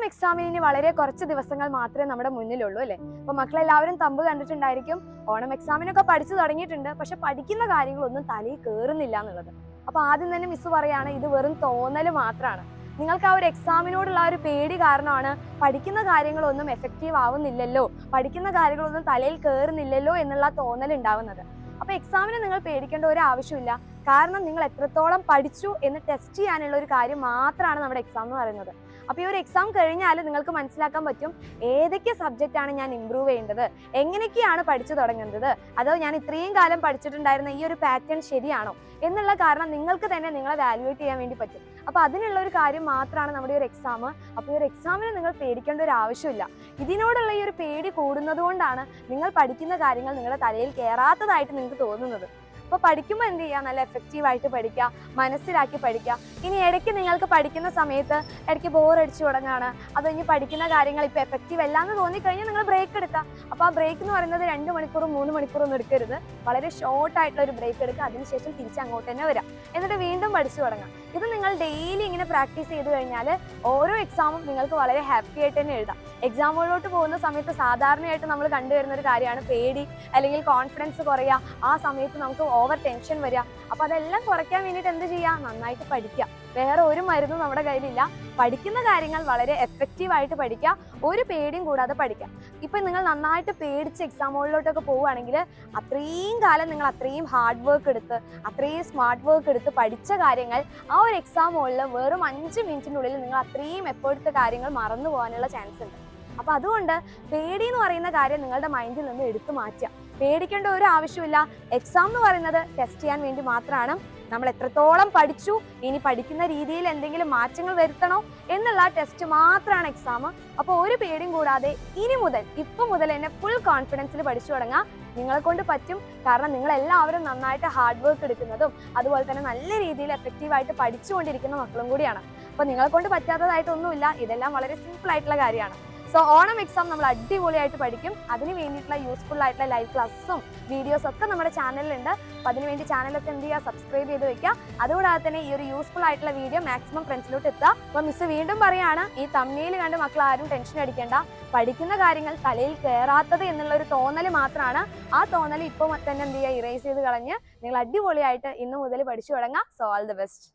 എക്സാമിന് ഇനി വളരെ കുറച്ച് ദിവസങ്ങൾ മാത്രമേ നമ്മുടെ മുന്നിലുള്ളൂ അല്ലേ? അപ്പൊ മക്കളെല്ലാവരും തമ്പ് കണ്ടിട്ടുണ്ടായിരിക്കും. ഓണം എക്സാമിനൊക്കെ പഠിച്ചു തുടങ്ങിയിട്ടുണ്ട്, പക്ഷെ പഠിക്കുന്ന കാര്യങ്ങളൊന്നും തലയിൽ കയറുന്നില്ല എന്നുള്ളത്. അപ്പൊ ആദ്യം തന്നെ മിസ് പറയാണ്, ഇത് വെറും തോന്നല് മാത്രമാണ്. നിങ്ങൾക്ക് ആ ഒരു എക്സാമിനോടുള്ള ആ ഒരു പേടി കാരണമാണ് പഠിക്കുന്ന കാര്യങ്ങളൊന്നും എഫക്റ്റീവ് ആവുന്നില്ലല്ലോ, പഠിക്കുന്ന കാര്യങ്ങളൊന്നും തലയിൽ കയറുന്നില്ലല്ലോ എന്നുള്ള തോന്നൽ ഉണ്ടാവുന്നത്. അപ്പൊ എക്സാമിന് നിങ്ങൾ പേടിക്കേണ്ട ഒരു ആവശ്യമില്ല. കാരണം നിങ്ങൾ എത്രത്തോളം പഠിച്ചു എന്ന് ടെസ്റ്റ് ചെയ്യാനുള്ള ഒരു കാര്യം മാത്രമാണ് നമ്മുടെ എക്സാം എന്ന് പറയുന്നത്. അപ്പൊ ഈ ഒരു എക്സാം കഴിഞ്ഞാൽ നിങ്ങൾക്ക് മനസ്സിലാക്കാൻ പറ്റും ഏതൊക്കെ സബ്ജക്റ്റ് ആണ് ഞാൻ ഇംപ്രൂവ് ചെയ്യേണ്ടത്, എങ്ങനെയൊക്കെയാണ് പഠിച്ചു തുടങ്ങേണ്ടത്, അതോ ഞാൻ ഇത്രയും കാലം പഠിച്ചിട്ടുണ്ടായിരുന്ന ഈ ഒരു പാറ്റേൺ ശരിയാണോ എന്നുള്ള കാരണം നിങ്ങൾക്ക് തന്നെ നിങ്ങളെ വാല്യുവേറ്റ് ചെയ്യാൻ വേണ്ടി പറ്റും. അപ്പൊ അതിനുള്ള ഒരു കാര്യം മാത്രമാണ് നമ്മുടെ ഒരു എക്സാം. അപ്പൊ ഈ ഒരു എക്സാമിന് നിങ്ങൾ പേടിക്കേണ്ട ഒരു ആവശ്യമില്ല. ഇതിനോടുള്ള ഈ ഒരു പേടി കൂടുന്നത് കൊണ്ടാണ് നിങ്ങൾ പഠിക്കുന്ന കാര്യങ്ങൾ നിങ്ങളുടെ തലയിൽ കയറാത്തതായിട്ട് നിങ്ങൾക്ക് തോന്നുന്നത്. അപ്പോൾ പഠിക്കുമ്പോൾ എന്ത് ചെയ്യുക, നല്ല എഫക്റ്റീവായിട്ട് പഠിക്കുക, മനസ്സിലാക്കി പഠിക്കുക. ഇനി ഇടയ്ക്ക് നിങ്ങൾക്ക് പഠിക്കുന്ന സമയത്ത് ഇടയ്ക്ക് ബോറടിച്ച് തുടങ്ങുകയാണ്, അത് ഇനി പഠിക്കുന്ന കാര്യങ്ങൾ ഇപ്പോൾ എഫക്റ്റീവ് അല്ല എന്ന് തോന്നിക്കഴിഞ്ഞാൽ നിങ്ങൾ ബ്രേക്ക് എടുക്കുക. അപ്പോൾ ആ ബ്രേക്ക് എന്ന് പറയുന്നത് 2 മണിക്കൂറും 3 മണിക്കൂറും ഒന്നും എടുക്കരുത്. വളരെ ഷോർട്ടായിട്ടുള്ള ഒരു ബ്രേക്ക് എടുക്കുക, അതിനുശേഷം തിരിച്ച് അങ്ങോട്ട് തന്നെ വരാം, എന്നിട്ട് വീണ്ടും പഠിച്ചു തുടങ്ങാം. ഇത് നിങ്ങൾ ഡെയിലി ഇങ്ങനെ പ്രാക്ടീസ് ചെയ്ത് കഴിഞ്ഞാൽ ഓരോ എക്സാമും നിങ്ങൾക്ക് വളരെ ഹാപ്പി ആയിട്ട് തന്നെ എഴുതാം. എക്സാമുകളിലോട്ട് പോകുന്ന സമയത്ത് സാധാരണയായിട്ട് നമ്മൾ കണ്ടുവരുന്ന ഒരു കാര്യമാണ് പേടി അല്ലെങ്കിൽ കോൺഫിഡൻസ് കുറയുക. ആ സമയത്ത് നമുക്ക് ഓവർ ടെൻഷൻ വരിക. അപ്പോൾ അതെല്ലാം കുറയ്ക്കാൻ വേണ്ടിയിട്ട് എന്ത് ചെയ്യുക, നന്നായിട്ട് പഠിക്കുക. വേറെ ഒരു മരുന്നും നമ്മുടെ കയ്യിലില്ല. പഠിക്കുന്ന കാര്യങ്ങൾ വളരെ എഫക്റ്റീവായിട്ട് പഠിക്കുക, ഒരു പേടിയും കൂടാതെ പഠിക്കുക. ഇപ്പം നിങ്ങൾ നന്നായിട്ട് പേടിച്ച് എക്സാമുകളിലോട്ടൊക്കെ പോവുകയാണെങ്കിൽ അത്രയും കാലം നിങ്ങൾ അത്രയും ഹാർഡ് വർക്ക് എടുത്ത് അത്രയും സ്മാർട്ട് വർക്ക് എടുത്ത് പഠിച്ച കാര്യങ്ങൾ ആ ഒരു എക്സാമുകളിൽ വെറും 5 മിനിറ്റിനുള്ളിൽ നിങ്ങൾ അത്രയും എഫേർട്ട് കാര്യങ്ങൾ മറന്നു പോകാനുള്ള ചാൻസ് ഉണ്ട്. അപ്പോൾ അതുകൊണ്ട് പേടി എന്ന് പറയുന്ന കാര്യം നിങ്ങളുടെ മൈൻഡിൽ നിന്ന് എടുത്തു മാറ്റുക. പേടിക്കേണ്ട ഒരു ആവശ്യമില്ല. എക്സാം എന്ന് പറയുന്നത് ടെസ്റ്റ് ചെയ്യാൻ വേണ്ടി മാത്രമാണ്. നമ്മൾ എത്രത്തോളം പഠിച്ചു, ഇനി പഠിക്കുന്ന രീതിയിൽ എന്തെങ്കിലും മാറ്റങ്ങൾ വരുത്തണോ എന്നുള്ള ടെസ്റ്റ് മാത്രമാണ് എക്സാം. അപ്പോൾ ഒരു പേടിയും കൂടാതെ ഇപ്പം മുതൽ തന്നെ ഫുൾ കോൺഫിഡൻസിൽ പഠിച്ചു തുടങ്ങാം. നിങ്ങളെ കൊണ്ട് പറ്റും. കാരണം നിങ്ങളെല്ലാവരും നന്നായിട്ട് ഹാർഡ് വർക്ക് എടുക്കുന്നതും അതുപോലെ തന്നെ നല്ല രീതിയിൽ എഫക്റ്റീവായിട്ട് പഠിച്ചുകൊണ്ടിരിക്കുന്ന മക്കളും കൂടിയാണ്. അപ്പോൾ നിങ്ങളെ കൊണ്ട് പറ്റാത്തതായിട്ടൊന്നുമില്ല. ഇതെല്ലാം വളരെ സിമ്പിൾ ആയിട്ടുള്ള കാര്യമാണ്. സോ ഓണം എക്സാം നമ്മൾ അടിപൊളിയായിട്ട് പഠിക്കും. അതിന് വേണ്ടിയിട്ടുള്ള യൂസ്ഫുൾ ആയിട്ടുള്ള ലൈവ് ക്ലാസ്സും വീഡിയോസും ഒക്കെ നമ്മുടെ ചാനലിലുണ്ട്. അപ്പോൾ അതിനുവേണ്ടി ചാനലൊക്കെ എന്ത് ചെയ്യുക, സബ്സ്ക്രൈബ് ചെയ്ത് വെക്കുക. അതുകൂടാതെ തന്നെ ഈ ഒരു യൂസ്ഫുൾ ആയിട്ടുള്ള വീഡിയോ മാക്സിമം ഫ്രണ്ട്സിലോട്ട് എത്തുക. അപ്പോൾ മിസ് വീണ്ടും പറയുകയാണ്, ഈ തംബ്നെയിൽ കണ്ട് മക്കൾ ആരും ടെൻഷൻ അടിക്കേണ്ട. പഠിക്കുന്ന കാര്യങ്ങൾ തലയിൽ കയറാത്തത് എന്നുള്ള ഒരു തോന്നൽ മാത്രമാണ്. ആ തോന്നൽ ഇപ്പോൾ തന്നെ എന്ത് ചെയ്യുക, ഇറേസ് ചെയ്ത് കളഞ്ഞ് നിങ്ങൾ അടിപൊളിയായിട്ട് ഇന്ന് മുതൽ പഠിച്ചു തുടങ്ങുക. So all the best.